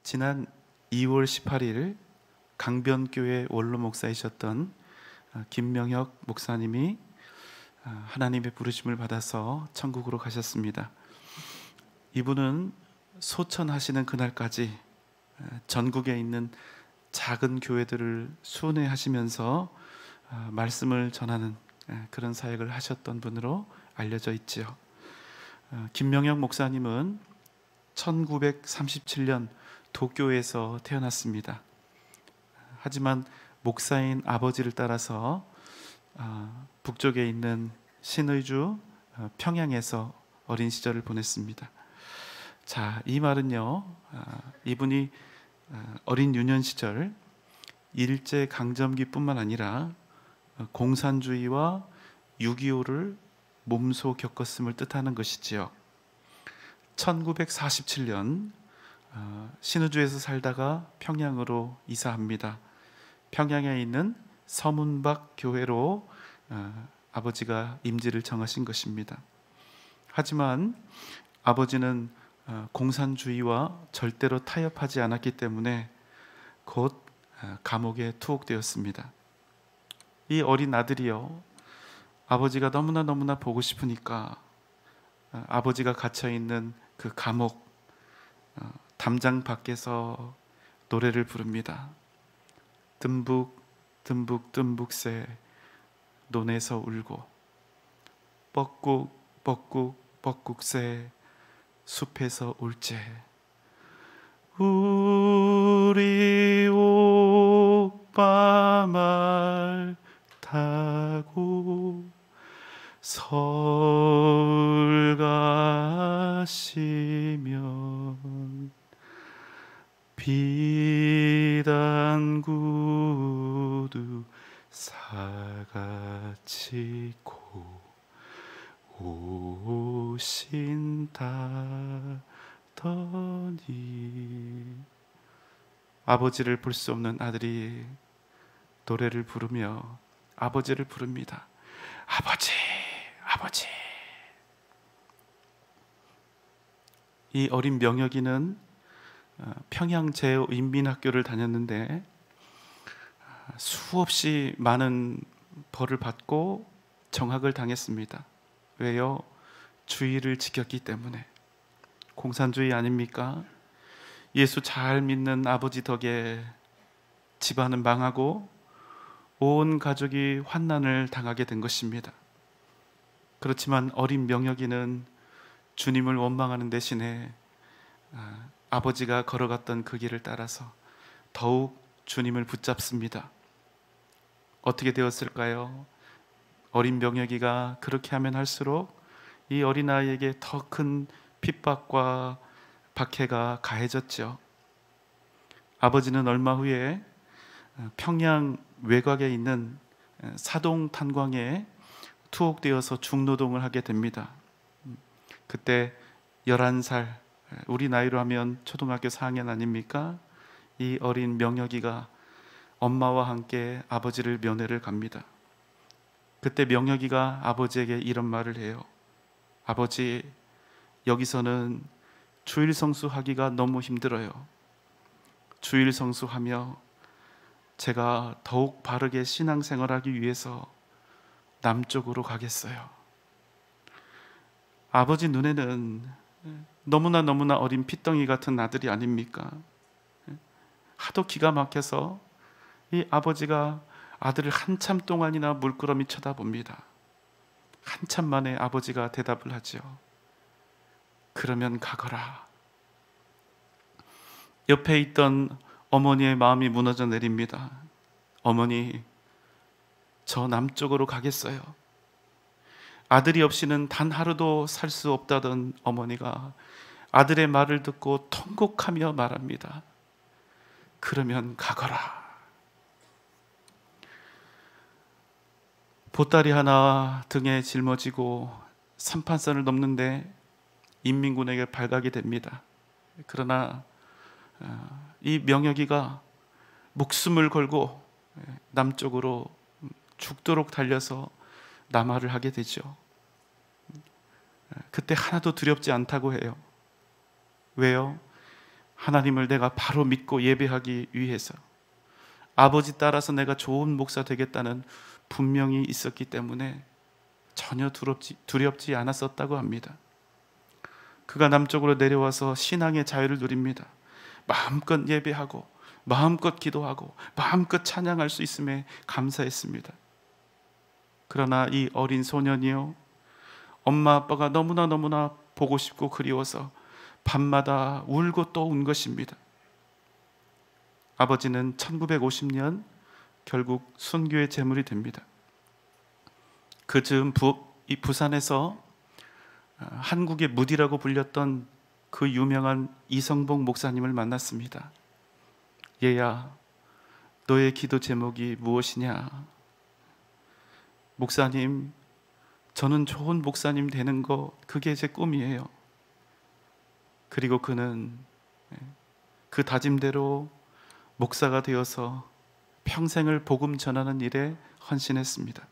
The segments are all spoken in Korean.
지난 2월 18일 강변교회 원로 목사이셨던 김명혁 목사님이 하나님의 부르심을 받아서 천국으로 가셨습니다. 이분은 소천하시는 그날까지 전국에 있는 작은 교회들을 순회하시면서 말씀을 전하는 그런 사역을 하셨던 분으로 알려져 있지요. 김명혁 목사님은 1937년 도쿄에서 태어났습니다. 하지만 목사인 아버지를 따라서 북쪽에 있는 신의주 평양에서 어린 시절을 보냈습니다. 자, 이 말은요, 이분이 어린 유년 시절 일제 강점기뿐만 아니라 공산주의와 6.25를 몸소 겪었음을 뜻하는 것이지요. 1947년 신의주에서 살다가 평양으로 이사합니다. 평양에 있는 서문박 교회로 아버지가 임지를 정하신 것입니다. 하지만 아버지는 공산주의와 절대로 타협하지 않았기 때문에 곧 감옥에 투옥되었습니다. 이 어린 아들이요, 아버지가 너무나 보고 싶으니까 아버지가 갇혀있는 그 감옥 담장 밖에서 노래를 부릅니다. 듬북 듬북 듬북새 논에서 울고 뻐꾹 뻐꾹 뻐꾹새 숲에서 울제 우리 옥바말 타고 서울 가시면 비단 구두 사같이 고 오신다더니 아버지를 볼 수 없는 아들이 노래를 부르며 아버지를 부릅니다. 아버지, 아버지. 이 어린 명혁이는 평양 제5인민학교를 다녔는데 수없이 많은 벌을 받고 정학을 당했습니다. 왜요? 주의를 지켰기 때문에. 공산주의 아닙니까? 예수 잘 믿는 아버지 덕에 집안은 망하고 온 가족이 환난을 당하게 된 것입니다. 그렇지만 어린 명혁이는 주님을 원망하는 대신에 아버지가 걸어갔던 그 길을 따라서 더욱 주님을 붙잡습니다. 어떻게 되었을까요? 어린 명혁이가 그렇게 하면 할수록 이 어린아이에게 더 큰 핍박과 박해가 가해졌죠. 아버지는 얼마 후에 평양 외곽에 있는 사동 탄광에 투옥되어서 중노동을 하게 됩니다. 그때 11살, 우리 나이로 하면 초등학교 4학년 아닙니까? 이 어린 명혁이가 엄마와 함께 아버지를 면회를 갑니다. 그때 명혁이가 아버지에게 이런 말을 해요. 아버지, 여기서는 주일 성수하기가 너무 힘들어요. 주일 성수하며 제가 더욱 바르게 신앙생활하기 위해서 남쪽으로 가겠어요. 아버지 눈에는 너무나 어린 핏덩이 같은 아들이 아닙니까? 하도 기가 막혀서 이 아버지가 아들을 한참 동안이나 물끄러미 쳐다봅니다. 한참 만에 아버지가 대답을 하죠. 그러면 가거라. 옆에 있던 어머니의 마음이 무너져 내립니다. 어머니, 저 남쪽으로 가겠어요. 아들이 없이는 단 하루도 살 수 없다던 어머니가 아들의 말을 듣고 통곡하며 말합니다. 그러면 가거라. 보따리 하나 등에 짊어지고 삼판선을 넘는데 인민군에게 발각이 됩니다. 그러나 이 명혁이가 목숨을 걸고 남쪽으로 죽도록 달려서 남하를 하게 되죠. 그때 하나도 두렵지 않다고 해요. 왜요? 하나님을 내가 바로 믿고 예배하기 위해서, 아버지 따라서 내가 좋은 목사 되겠다는 분명히 있었기 때문에 전혀 두렵지 않았었다고 합니다. 그가 남쪽으로 내려와서 신앙의 자유를 누립니다. 마음껏 예배하고 마음껏 기도하고 마음껏 찬양할 수 있음에 감사했습니다. 그러나 이 어린 소년이요, 엄마 아빠가 너무나 보고 싶고 그리워서 밤마다 울고 또 운 것입니다. 아버지는 1950년 결국 순교의 제물이 됩니다. 그 즈음 부산에서 한국의 무디라고 불렸던 그 유명한 이성복 목사님을 만났습니다. 얘야, 너의 기도 제목이 무엇이냐? 목사님, 저는 좋은 목사님 되는 거, 그게 제 꿈이에요. 그리고 그는 그 다짐대로 목사가 되어서 평생을 복음 전하는 일에 헌신했습니다.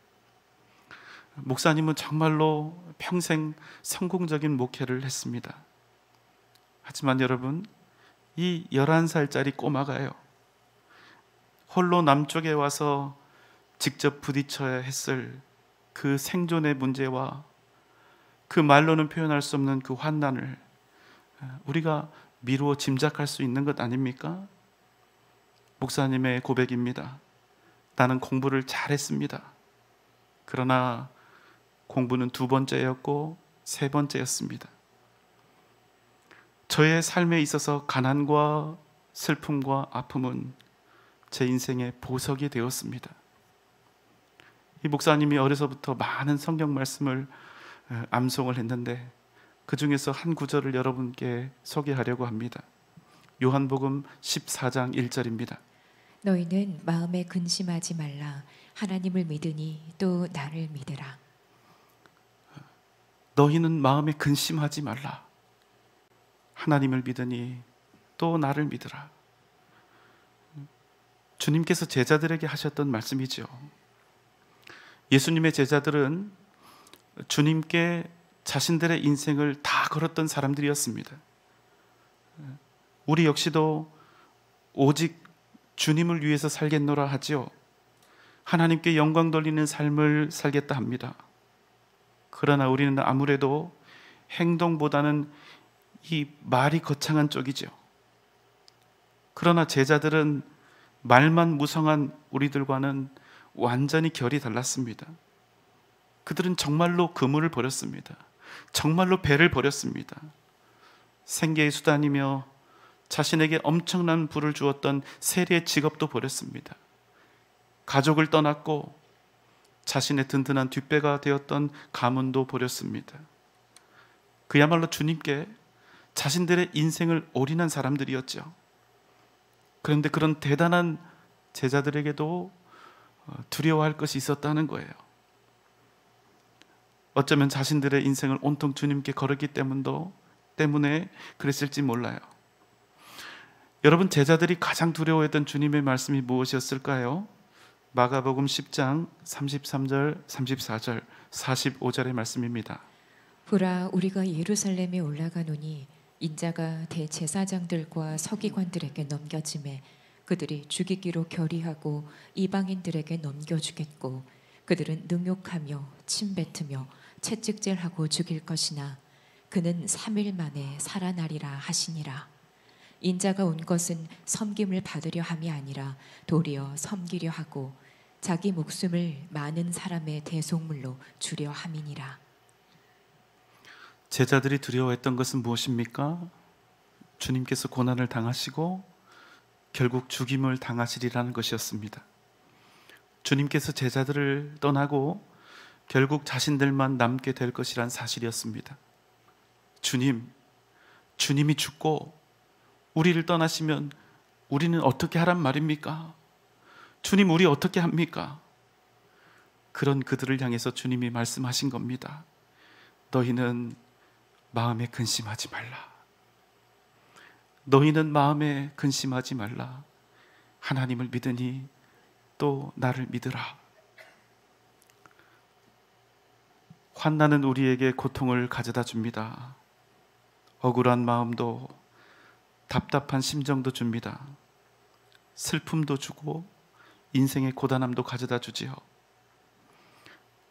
목사님은 정말로 평생 성공적인 목회를 했습니다. 하지만 여러분, 이 11살짜리 꼬마가요, 홀로 남쪽에 와서 직접 부딪혀야 했을 그 생존의 문제와 그 말로는 표현할 수 없는 그 환난을 우리가 미루어 짐작할 수 있는 것 아닙니까? 목사님의 고백입니다. 나는 공부를 잘했습니다. 그러나 공부는 2번째였고 3번째였습니다. 저의 삶에 있어서 가난과 슬픔과 아픔은 제 인생의 보석이 되었습니다. 이 목사님이 어려서부터 많은 성경 말씀을 암송을 했는데 그 중에서 한 구절을 여러분께 소개하려고 합니다. 요한복음 14장 1절입니다. 너희는 마음에 근심하지 말라. 하나님을 믿으니 또 나를 믿으라. 너희는 마음에 근심하지 말라. 하나님을 믿으니 또 나를 믿으라. 주님께서 제자들에게 하셨던 말씀이죠. 예수님의 제자들은 주님께 자신들의 인생을 다 걸었던 사람들이었습니다. 우리 역시도 오직 주님을 위해서 살겠노라 하지요. 하나님께 영광 돌리는 삶을 살겠다 합니다. 그러나 우리는 아무래도 행동보다는 이 말이 거창한 쪽이죠. 그러나 제자들은 말만 무성한 우리들과는 완전히 결이 달랐습니다. 그들은 정말로 그물을 버렸습니다. 정말로 배를 버렸습니다. 생계의 수단이며 자신에게 엄청난 부를 주었던 세리의 직업도 버렸습니다. 가족을 떠났고 자신의 든든한 뒷배가 되었던 가문도 버렸습니다. 그야말로 주님께 자신들의 인생을 올인한 사람들이었죠. 그런데 그런 대단한 제자들에게도 두려워할 것이 있었다는 거예요. 어쩌면 자신들의 인생을 온통 주님께 걸었기 때문에 그랬을지 몰라요. 여러분, 제자들이 가장 두려워했던 주님의 말씀이 무엇이었을까요? 마가복음 10장 33절, 34절, 45절의 말씀입니다. 보라, 우리가 예루살렘에 올라가노니 인자가 대제사장들과 서기관들에게 넘겨짐에 그들이 죽이기로 결의하고 이방인들에게 넘겨주겠고 그들은 능욕하며 침뱉으며 채찍질하고 죽일 것이나 그는 3일 만에 살아나리라 하시니라. 인자가 온 것은 섬김을 받으려 함이 아니라 도리어 섬기려 하고 자기 목숨을 많은 사람의 대속물로 주려 함이니라. 제자들이 두려워했던 것은 무엇입니까? 주님께서 고난을 당하시고 결국 죽임을 당하시리라는 것이었습니다. 주님께서 제자들을 떠나고 결국 자신들만 남게 될 것이란 사실이었습니다. 주님이 죽고 우리를 떠나시면 우리는 어떻게 하란 말입니까? 주님, 우리 어떻게 합니까? 그런 그들을 향해서 주님이 말씀하신 겁니다. 너희는 마음에 근심하지 말라. 너희는 마음에 근심하지 말라. 하나님을 믿으니 또 나를 믿으라. 환난은 우리에게 고통을 가져다 줍니다. 억울한 마음도 답답한 심정도 줍니다. 슬픔도 주고 인생의 고단함도 가져다 주지요.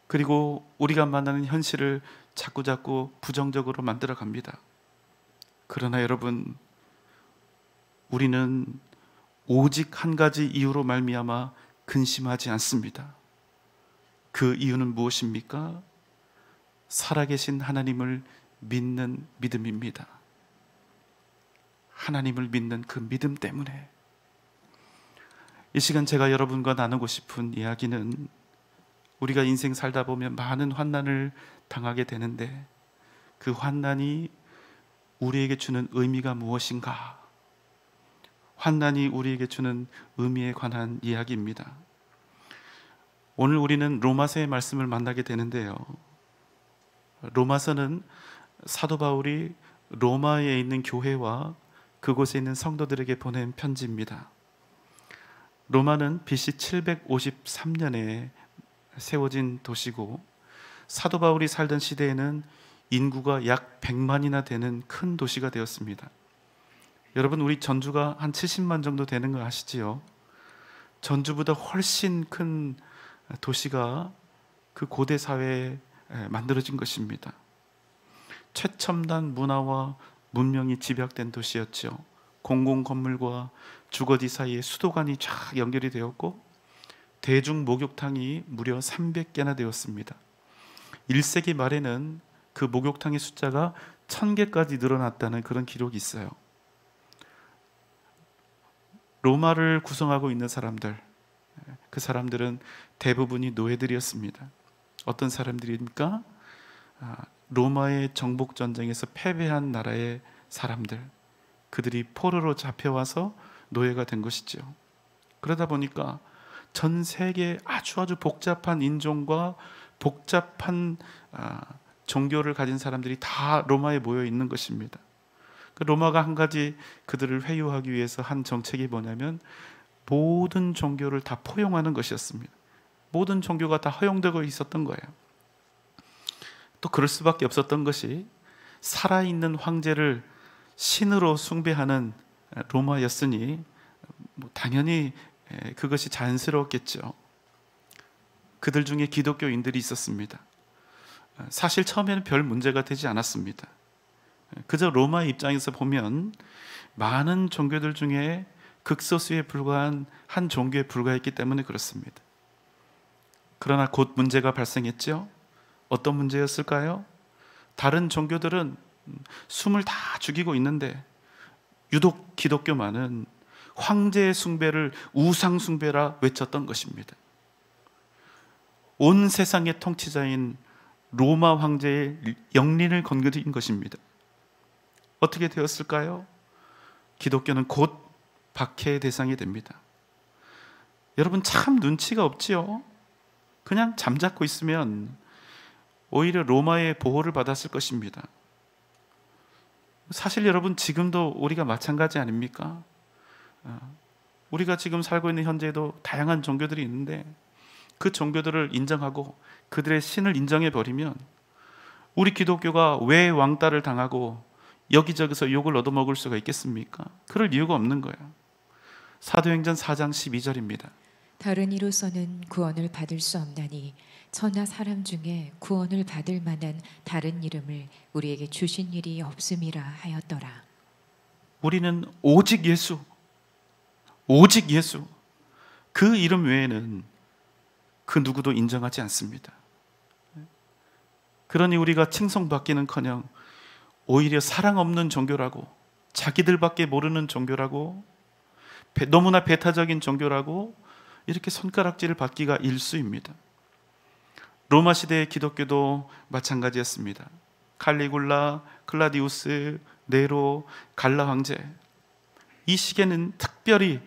그리고 우리가 만나는 현실을 자꾸자꾸 부정적으로 만들어 갑니다. 그러나 여러분, 우리는 오직 한 가지 이유로 말미암아 근심하지 않습니다. 그 이유는 무엇입니까? 살아계신 하나님을 믿는 믿음입니다. 하나님을 믿는 그 믿음 때문에. 이 시간 제가 여러분과 나누고 싶은 이야기는, 우리가 인생 살다 보면 많은 환난을 당하게 되는데 그 환난이 우리에게 주는 의미가 무엇인가? 환난이 우리에게 주는 의미에 관한 이야기입니다. 오늘 우리는 로마서의 말씀을 만나게 되는데요, 로마서는 사도 바울이 로마에 있는 교회와 그곳에 있는 성도들에게 보낸 편지입니다. 로마는 BC 753년에 세워진 도시고, 사도 바울이 살던 시대에는 인구가 약 100만이나 되는 큰 도시가 되었습니다. 여러분, 우리 전주가 한 70만 정도 되는 거 아시지요? 전주보다 훨씬 큰 도시가 그 고대 사회에 만들어진 것입니다. 최첨단 문화와 문명이 집약된 도시였죠. 공공 건물과 주거지 사이에 수도관이 쫙 연결이 되었고, 대중 목욕탕이 무려 300개나 되었습니다. 1세기 말에는 그 목욕탕의 숫자가 1000개까지 늘어났다는 그런 기록이 있어요. 로마를 구성하고 있는 사람들, 그 사람들은 대부분이 노예들이었습니다. 어떤 사람들입니까? 로마의 정복전쟁에서 패배한 나라의 사람들, 그들이 포로로 잡혀와서 노예가 된 것이죠. 그러다 보니까 전 세계 아주 복잡한 인종과 복잡한 종교를 가진 사람들이 다 로마에 모여 있는 것입니다. 로마가 한 가지 그들을 회유하기 위해서 한 정책이 뭐냐면 모든 종교를 다 포용하는 것이었습니다. 모든 종교가 다 허용되고 있었던 거예요. 또 그럴 수밖에 없었던 것이, 살아있는 황제를 신으로 숭배하는 로마였으니 당연히 그것이 자연스러웠겠죠. 그들 중에 기독교인들이 있었습니다. 사실 처음에는 별 문제가 되지 않았습니다. 그저 로마의 입장에서 보면 많은 종교들 중에 극소수에 불과한 한 종교에 불과했기 때문에 그렇습니다. 그러나 곧 문제가 발생했죠. 어떤 문제였을까요? 다른 종교들은 숨을 다 죽이고 있는데 유독 기독교만은 황제의 숭배를 우상 숭배라 외쳤던 것입니다. 온 세상의 통치자인 로마 황제의 영린을 건드린 것입니다. 어떻게 되었을까요? 기독교는 곧 박해의 대상이 됩니다. 여러분, 참 눈치가 없지요? 그냥 잠자코 있으면 오히려 로마의 보호를 받았을 것입니다. 사실 여러분, 지금도 우리가 마찬가지 아닙니까? 우리가 지금 살고 있는 현재에도 다양한 종교들이 있는데 그 종교들을 인정하고 그들의 신을 인정해버리면 우리 기독교가 왜 왕따를 당하고 여기저기서 욕을 얻어먹을 수가 있겠습니까? 그럴 이유가 없는 거예요. 사도행전 4장 12절입니다. 다른 이로서는 구원을 받을 수 없나니 천하 사람 중에 구원을 받을 만한 다른 이름을 우리에게 주신 일이 없음이라 하였더라. 우리는 오직 예수, 오직 예수, 그 이름 외에는 그 누구도 인정하지 않습니다. 그러니 우리가 칭송받기는커녕 오히려 사랑 없는 종교라고, 자기들밖에 모르는 종교라고, 너무나 배타적인 종교라고 이렇게 손가락질을 받기가 일쑤입니다. 로마 시대의 기독교도 마찬가지였습니다. 칼리굴라, 클라디우스, 네로, 갈라 황제, 이 시기에는 특별히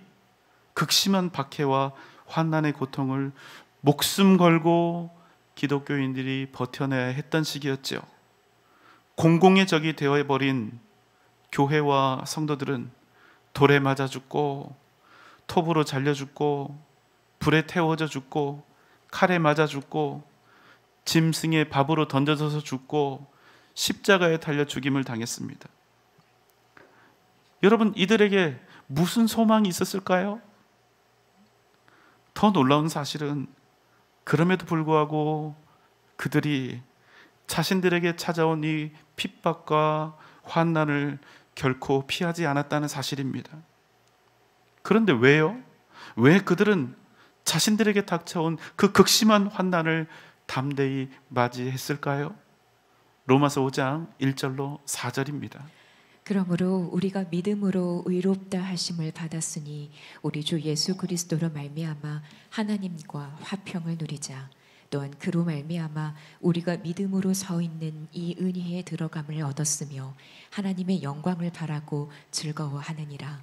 극심한 박해와 환난의 고통을 목숨 걸고 기독교인들이 버텨내야 했던 시기였죠. 공공의 적이 되어버린 교회와 성도들은 돌에 맞아 죽고, 톱으로 잘려 죽고, 불에 태워져 죽고, 칼에 맞아 죽고, 짐승의 밥으로 던져져서 죽고, 십자가에 달려 죽임을 당했습니다. 여러분, 이들에게 무슨 소망이 있었을까요? 더 놀라운 사실은 그럼에도 불구하고 그들이 자신들에게 찾아온 이 핍박과 환난을 결코 피하지 않았다는 사실입니다. 그런데 왜요? 왜 그들은 자신들에게 닥쳐온 그 극심한 환난을 담대히 맞이했을까요? 로마서 5장 1절로 4절입니다. 그러므로 우리가 믿음으로 의롭다 하심을 받았으니 우리 주 예수 그리스도로 말미암아 하나님과 화평을 누리자. 또한 그로 말미암아 우리가 믿음으로 서 있는 이 은혜에 들어감을 얻었으며 하나님의 영광을 바라고 즐거워하느니라.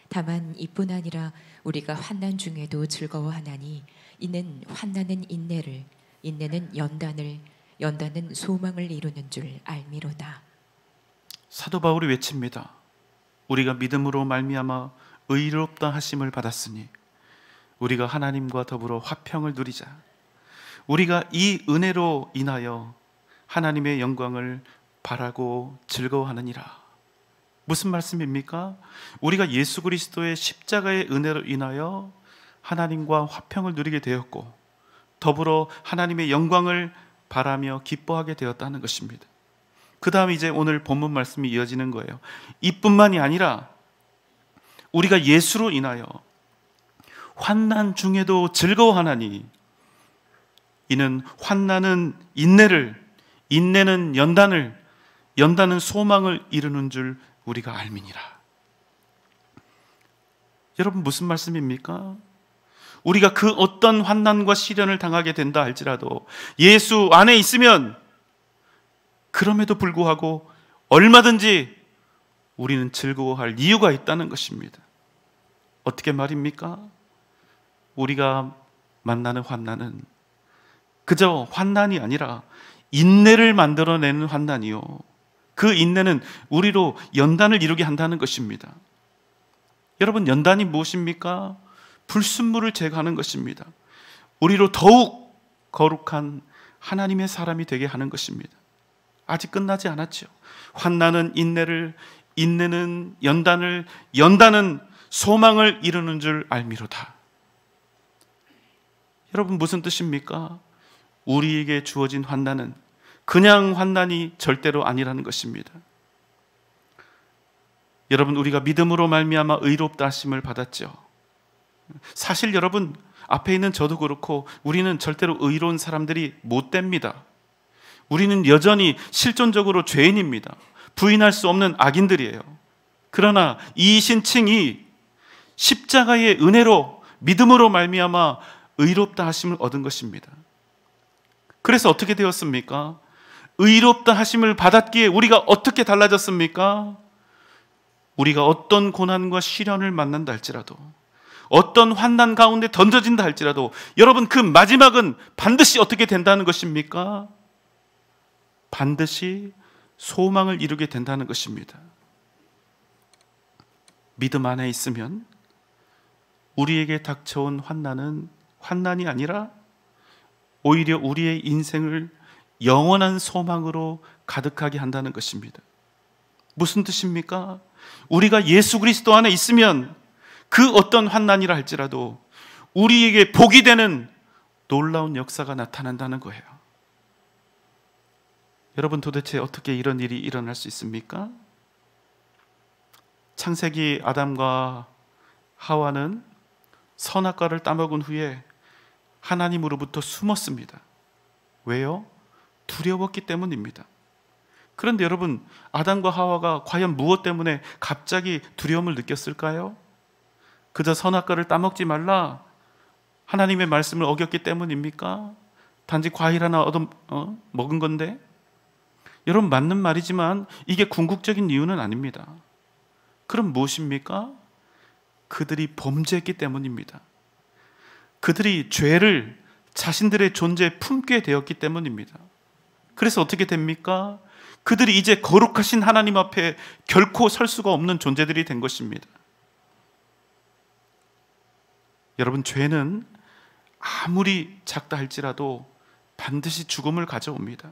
다만 이뿐 아니라 우리가 환난 중에도 즐거워하나니 이는 환난은 인내를, 인내는 연단을, 연단은 소망을 이루는 줄 알미로다. 사도 바울이 외칩니다. 우리가 믿음으로 말미암아 의롭다 하심을 받았으니 우리가 하나님과 더불어 화평을 누리자. 우리가 이 은혜로 인하여 하나님의 영광을 바라고 즐거워하느니라. 무슨 말씀입니까? 우리가 예수 그리스도의 십자가의 은혜로 인하여 하나님과 화평을 누리게 되었고 더불어 하나님의 영광을 바라며 기뻐하게 되었다는 것입니다. 그 다음 이제 오늘 본문 말씀이 이어지는 거예요. 이뿐만이 아니라 우리가 예수로 인하여 환난 중에도 즐거워하나니 이는 환난은 인내를, 인내는 연단을, 연단은 소망을 이루는 줄 우리가 알미니라. 여러분, 무슨 말씀입니까? 우리가 그 어떤 환난과 시련을 당하게 된다 할지라도 예수 안에 있으면 그럼에도 불구하고 얼마든지 우리는 즐거워할 이유가 있다는 것입니다. 어떻게 말입니까? 우리가 만나는 환난은 그저 환난이 아니라 인내를 만들어내는 환난이요, 그 인내는 우리로 연단을 이루게 한다는 것입니다. 여러분, 연단이 무엇입니까? 불순물을 제거하는 것입니다. 우리로 더욱 거룩한 하나님의 사람이 되게 하는 것입니다. 아직 끝나지 않았죠. 환난은 인내를, 인내는 연단을, 연단은 소망을 이루는 줄 알미로다. 여러분, 무슨 뜻입니까? 우리에게 주어진 환난은 그냥 환난이 절대로 아니라는 것입니다. 여러분, 우리가 믿음으로 말미암아 의롭다 하심을 받았죠. 사실 여러분, 앞에 있는 저도 그렇고 우리는 절대로 의로운 사람들이 못 됩니다. 우리는 여전히 실존적으로 죄인입니다. 부인할 수 없는 악인들이에요. 그러나 이 신칭이 십자가의 은혜로 믿음으로 말미암아 의롭다 하심을 얻은 것입니다. 그래서 어떻게 되었습니까? 의롭다 하심을 받았기에 우리가 어떻게 달라졌습니까? 우리가 어떤 고난과 시련을 만난다 할지라도, 어떤 환난 가운데 던져진다 할지라도 여러분, 그 마지막은 반드시 어떻게 된다는 것입니까? 반드시 소망을 이루게 된다는 것입니다. 믿음 안에 있으면 우리에게 닥쳐온 환난은 환난이 아니라 오히려 우리의 인생을 영원한 소망으로 가득하게 한다는 것입니다. 무슨 뜻입니까? 우리가 예수 그리스도 안에 있으면 그 어떤 환난이라 할지라도 우리에게 복이 되는 놀라운 역사가 나타난다는 거예요. 여러분, 도대체 어떻게 이런 일이 일어날 수 있습니까? 창세기 아담과 하와는 선악과를 따먹은 후에 하나님으로부터 숨었습니다. 왜요? 두려웠기 때문입니다. 그런데 여러분, 아담과 하와가 과연 무엇 때문에 갑자기 두려움을 느꼈을까요? 그저 선악과를 따먹지 말라 하나님의 말씀을 어겼기 때문입니까? 단지 과일 하나 먹은 건데? 여러분, 맞는 말이지만 이게 궁극적인 이유는 아닙니다. 그럼 무엇입니까? 그들이 범죄했기 때문입니다. 그들이 죄를 자신들의 존재에 품게 되었기 때문입니다. 그래서 어떻게 됩니까? 그들이 이제 거룩하신 하나님 앞에 결코 설 수가 없는 존재들이 된 것입니다. 여러분, 죄는 아무리 작다 할지라도 반드시 죽음을 가져옵니다.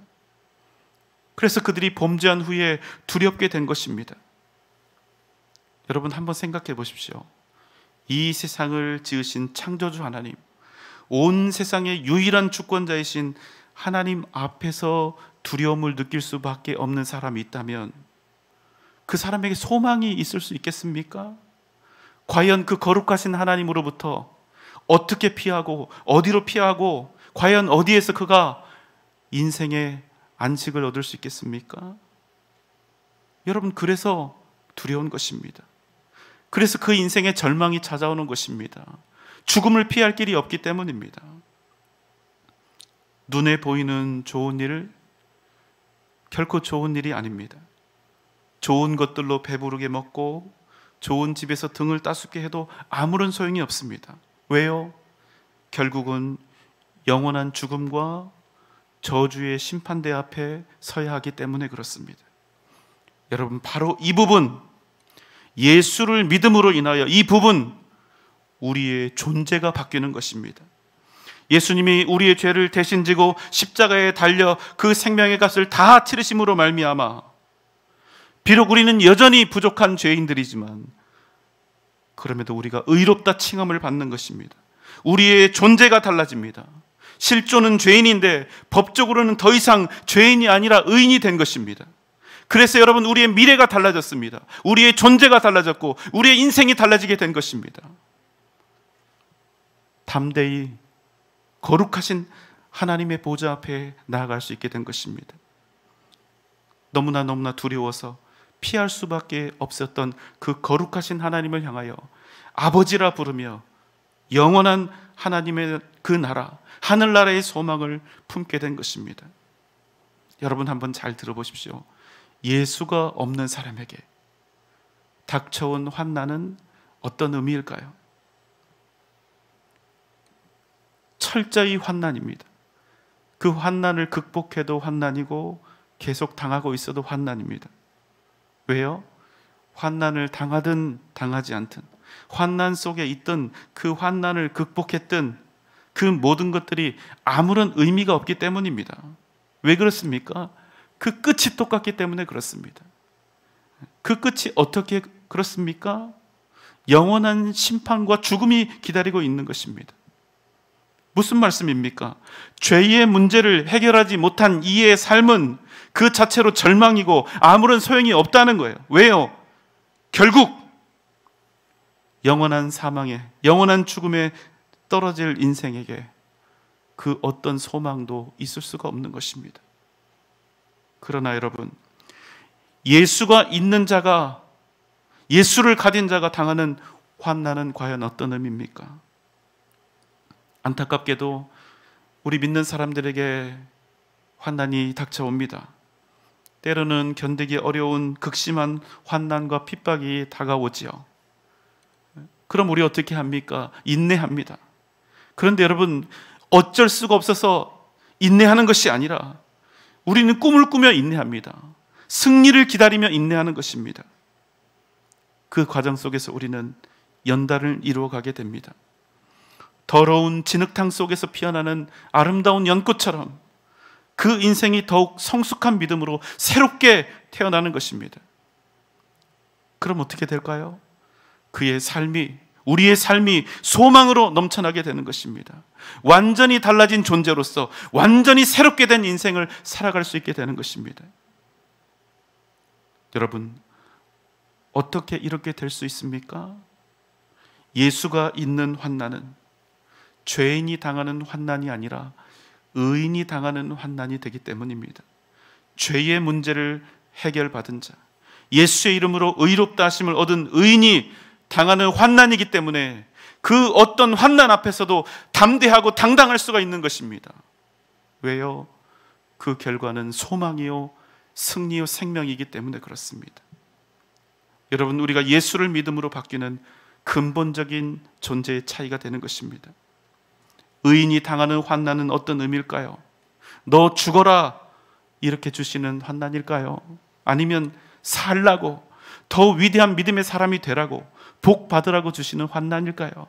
그래서 그들이 범죄한 후에 두렵게 된 것입니다. 여러분 한번 생각해 보십시오. 이 세상을 지으신 창조주 하나님, 온 세상의 유일한 주권자이신 하나님 앞에서 두려움을 느낄 수밖에 없는 사람이 있다면 그 사람에게 소망이 있을 수 있겠습니까? 과연 그 거룩하신 하나님으로부터 어떻게 피하고 어디로 피하고 과연 어디에서 그가 인생의 안식을 얻을 수 있겠습니까? 여러분, 그래서 두려운 것입니다. 그래서 그 인생의 절망이 찾아오는 것입니다. 죽음을 피할 길이 없기 때문입니다. 눈에 보이는 좋은 일, 결코 좋은 일이 아닙니다. 좋은 것들로 배부르게 먹고 좋은 집에서 등을 따숩게 해도 아무런 소용이 없습니다. 왜요? 결국은 영원한 죽음과 저주의 심판대 앞에 서야 하기 때문에 그렇습니다. 여러분, 바로 이 부분, 예수를 믿음으로 인하여 이 부분, 우리의 존재가 바뀌는 것입니다. 예수님이 우리의 죄를 대신 지고 십자가에 달려 그 생명의 값을 다 치르심으로 말미암아 비록 우리는 여전히 부족한 죄인들이지만 그럼에도 우리가 의롭다 칭함을 받는 것입니다. 우리의 존재가 달라집니다. 실존은 죄인인데 법적으로는 더 이상 죄인이 아니라 의인이 된 것입니다. 그래서 여러분, 우리의 미래가 달라졌습니다. 우리의 존재가 달라졌고 우리의 인생이 달라지게 된 것입니다. 담대히 거룩하신 하나님의 보좌 앞에 나아갈 수 있게 된 것입니다. 너무나 두려워서 피할 수밖에 없었던 그 거룩하신 하나님을 향하여 아버지라 부르며 영원한 하나님의 그 나라, 하늘나라의 소망을 품게 된 것입니다. 여러분, 한번 잘 들어보십시오. 예수가 없는 사람에게 닥쳐온 환난은 어떤 의미일까요? 철저히 환난입니다. 그 환난을 극복해도 환난이고 계속 당하고 있어도 환난입니다. 왜요? 환난을 당하든 당하지 않든, 환난 속에 있든 그 환난을 극복했든 그 모든 것들이 아무런 의미가 없기 때문입니다. 왜 그렇습니까? 그 끝이 똑같기 때문에 그렇습니다. 그 끝이 어떻게 그렇습니까? 영원한 심판과 죽음이 기다리고 있는 것입니다. 무슨 말씀입니까? 죄의 문제를 해결하지 못한 이의 삶은 그 자체로 절망이고 아무런 소용이 없다는 거예요. 왜요? 결국 영원한 사망에, 영원한 죽음에 떨어질 인생에게 그 어떤 소망도 있을 수가 없는 것입니다. 그러나 여러분, 예수가 있는 자가, 예수를 가진 자가 당하는 환난은 과연 어떤 의미입니까? 안타깝게도 우리 믿는 사람들에게 환난이 닥쳐옵니다. 때로는 견디기 어려운 극심한 환난과 핍박이 다가오지요. 그럼 우리 어떻게 합니까? 인내합니다. 그런데 여러분, 어쩔 수가 없어서 인내하는 것이 아니라 우리는 꿈을 꾸며 인내합니다. 승리를 기다리며 인내하는 것입니다. 그 과정 속에서 우리는 연단을 이루어가게 됩니다. 더러운 진흙탕 속에서 피어나는 아름다운 연꽃처럼 그 인생이 더욱 성숙한 믿음으로 새롭게 태어나는 것입니다. 그럼 어떻게 될까요? 그의 삶이, 우리의 삶이 소망으로 넘쳐나게 되는 것입니다. 완전히 달라진 존재로서 완전히 새롭게 된 인생을 살아갈 수 있게 되는 것입니다. 여러분, 어떻게 이렇게 될 수 있습니까? 예수가 있는 환난은 죄인이 당하는 환난이 아니라 의인이 당하는 환난이 되기 때문입니다. 죄의 문제를 해결받은 자, 예수의 이름으로 의롭다 하심을 얻은 의인이 당하는 환난이기 때문에 그 어떤 환난 앞에서도 담대하고 당당할 수가 있는 것입니다. 왜요? 그 결과는 소망이요, 승리요, 생명이기 때문에 그렇습니다. 여러분, 우리가 예수를 믿음으로 바뀌는 근본적인 존재의 차이가 되는 것입니다. 의인이 당하는 환난은 어떤 의미일까요? 너 죽어라 이렇게 주시는 환난일까요? 아니면 살라고, 더 위대한 믿음의 사람이 되라고, 복 받으라고 주시는 환난일까요?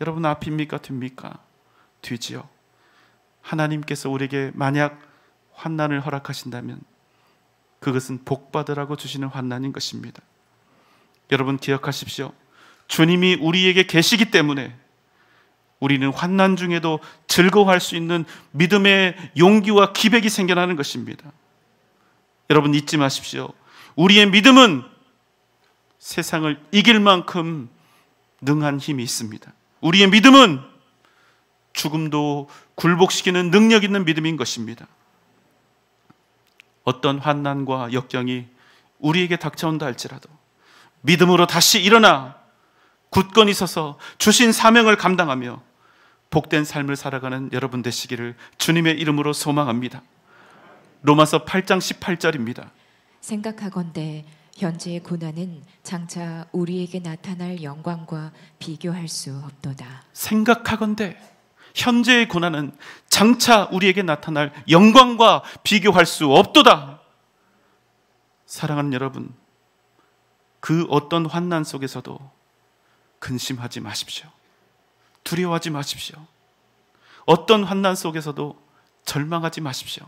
여러분, 앞입니까 뒤입니까? 뒤지요. 하나님께서 우리에게 만약 환난을 허락하신다면 그것은 복 받으라고 주시는 환난인 것입니다. 여러분 기억하십시오. 주님이 우리에게 계시기 때문에 우리는 환난 중에도 즐거워할 수 있는 믿음의 용기와 기백이 생겨나는 것입니다. 여러분 잊지 마십시오. 우리의 믿음은 세상을 이길 만큼 능한 힘이 있습니다. 우리의 믿음은 죽음도 굴복시키는 능력 있는 믿음인 것입니다. 어떤 환난과 역경이 우리에게 닥쳐온다 할지라도 믿음으로 다시 일어나 굳건히 서서 주신 사명을 감당하며 복된 삶을 살아가는 여러분 되시기를 주님의 이름으로 소망합니다. 로마서 8장 18절입니다. 생각하건대 현재의 고난은 장차 우리에게 나타날 영광과 비교할 수 없도다. 생각하건대 현재의 고난은 장차 우리에게 나타날 영광과 비교할 수 없도다. 사랑하는 여러분, 그 어떤 환난 속에서도 근심하지 마십시오. 두려워하지 마십시오. 어떤 환난 속에서도 절망하지 마십시오.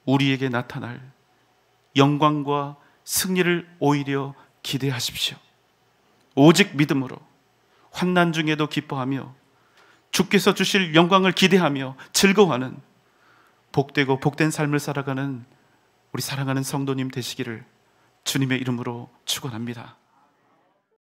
우리에게 나타날 영광과 승리를 오히려 기대하십시오. 오직 믿음으로 환난 중에도 기뻐하며 주께서 주실 영광을 기대하며 즐거워하는 복되고 복된 삶을 살아가는 우리 사랑하는 성도님 되시기를 주님의 이름으로 축원합니다.